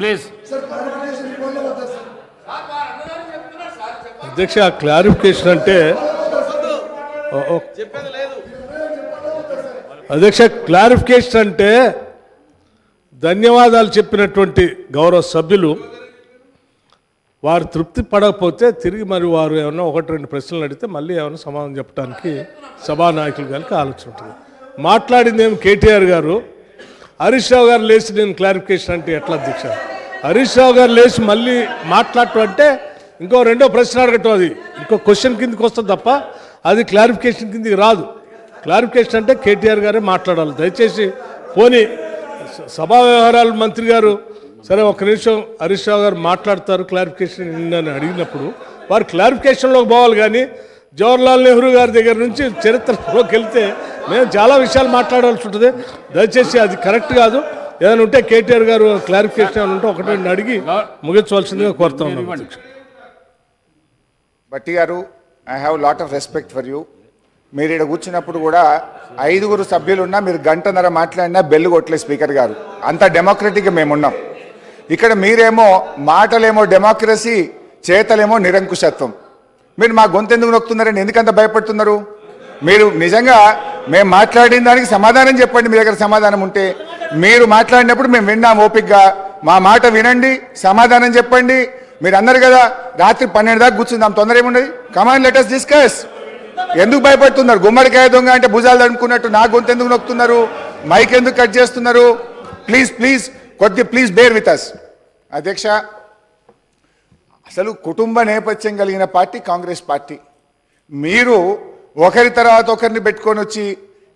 Please. అధ్యక్ష clarification అంటే అధ్యక్ష క్లారిఫికేషన్ అంటే ధన్యవాదాలు చెప్పినటువంటి గౌరవ సభ్యులు వారు తృప్తి పడకపోతే తిరిగి మరి వారు ఏమన్నా ఒకటి రెండు ప్రశ్నలు అడిగితే మళ్ళీ ఏమైనా సమాధానం చెప్పడానికి సభానాయకులు గారికి ఆలోచన ఉంటుంది. మాట్లాడింది ఏమి కేటీఆర్ గారు, హరీష్ రావు గారు లేచి నేను క్లారిఫికేషన్ అంటే ఎట్లా అధ్యక్ష? హరీష్ రావు గారు లేచి మళ్ళీ మాట్లాడటం అంటే ఇంకో రెండో ప్రశ్న అడగటం, అది ఇంకో క్వశ్చన్ కిందకి వస్తుంది తప్ప అది క్లారిఫికేషన్ కిందకి రాదు. క్లారిఫికేషన్ అంటే కేటీఆర్ గారే మాట్లాడాలి. దయచేసి పోనీ సభా వ్యవహారాల మంత్రి గారు సరే ఒక్క నిమిషం హరీష్ రావు గారు మాట్లాడతారు క్లారిఫికేషన్ అని అడిగినప్పుడు వారు క్లారిఫికేషన్లోకి పోవాలి. కానీ జవహర్లాల్ నెహ్రూ గారి దగ్గర నుంచి చరిత్రలోకి వెళ్తే మేము చాలా విషయాలు మాట్లాడాల్సి ఉంటుంది. దయచేసి అది కరెక్ట్ కాదు. ఏదైనా ఉంటే కేటీఆర్ గారు క్లారిఫికేషన్ ఏమైనా ఉంటే ఒకటి అడిగి ముగించవలసిందిగా కోరుతా ఉన్నాం. భట్టి గారు, I have lot of respect for you. మీరు ఇక్కడ కూర్చున్నప్పుడు కూడా 5 సభ్యులున్నా మీరు గంటన్నర మాట్లాడినా బెల్లు కొట్టలే స్పీకర్ గారు. అంత డెమోక్రటిక్గా మేమున్నాం. ఇక్కడ మీరేమో మాటలేమో డెమోక్రసీ, చేతలేమో నిరంకుశత్వం. మీరు మా గొంతు ఎందుకు నొక్కుతున్నారని ఎందుకంత భయపడుతున్నారు? మీరు నిజంగా మేము మాట్లాడిన దానికి సమాధానం చెప్పండి. మీ దగ్గర సమాధానం ఉంటే మీరు మాట్లాడినప్పుడు మేము విన్నాం ఓపికగా. మా మాట వినండి, సమాధానం చెప్పండి. మీరు అన్నారు కదా రాత్రి 12 దాకా కూర్చుందాం, తొందర ఏమున్నది? Come on let us discuss. ఎందుకు భయపడుతున్నారు? గుమ్మడికాయ దొంగ అంటే భుజాలు తడుముకున్నట్టు నా గొంతు ఎందుకు నొక్కుతున్నారు? మైక్ ఎందుకు కట్ చేస్తున్నారు? Please please bear with us. అధ్యక్ష, అసలు కుటుంబ నేపథ్యం కలిగిన పార్టీ కాంగ్రెస్ పార్టీ. మీరు ఒకరి తర్వాత ఒకరిని పెట్టుకొని వచ్చి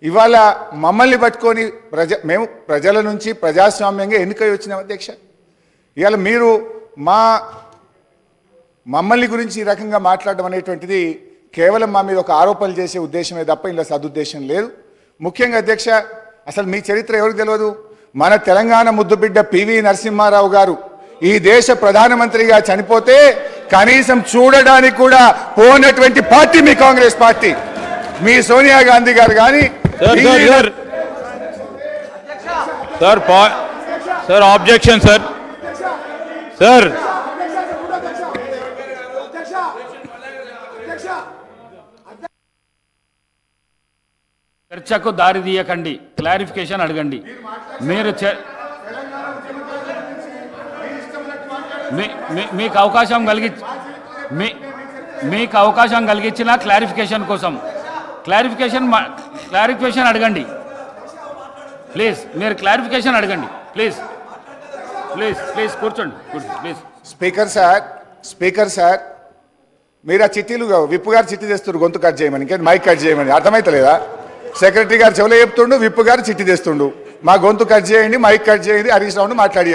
ఇవాళ మమ్మల్ని పట్టుకొని మేము ప్రజల నుంచి ప్రజాస్వామ్యంగా ఎన్నికై వచ్చినాం అధ్యక్ష. ఇవాళ మీరు మమ్మల్ని గురించి ఈ రకంగా మాట్లాడడం అనేటువంటిది కేవలం మా మీద ఒక ఆరోపణలు చేసే ఉద్దేశమే తప్ప ఇలా సదుద్దేశం లేదు. ముఖ్యంగా అధ్యక్ష, అసలు మీ చరిత్ర ఎవరికి తెలియదు? మన తెలంగాణ ముద్దుబిడ్డ పివి నరసింహారావు గారు ఈ దేశ ప్రధానమంత్రిగా చనిపోతే కనీసం చూడడానికి కూడా పోనటువంటి పార్టీ మీ కాంగ్రెస్ పార్టీ. మీ సోనియా గాంధీ గారు కానీ సార్ ఆబ్జెక్షన్ సార్. చర్చకు దారి తీయకండి, క్లారిఫికేషన్ అడగండి. మీరు మీకు అవకాశం కలిగించిన క్లారిఫికేషన్ కోసం క్లారిఫికేషన్ అడగండి ప్లీజ్. మీరు క్లారిఫికేషన్ అడగండి ప్లీజ్. కూర్చోండి ప్లీజ్. స్పీకర్ సార్ మీరు ఆ చిట్టీలు విప్పు గారు చిట్టి తెస్తున్నారు గొంతు కట్ చేయమని, ఇంకేం మైక్ కట్ చేయమని. అర్థమైతలేదా? సెక్రటరీ గారు చెవులో చెప్తుండు, విప్పు గారు చిట్టి తెస్తుండు. మా గొంతు కట్ చేయండి, మైక్ కట్ చేయండి, హరీష్ రావును మాట్లాడి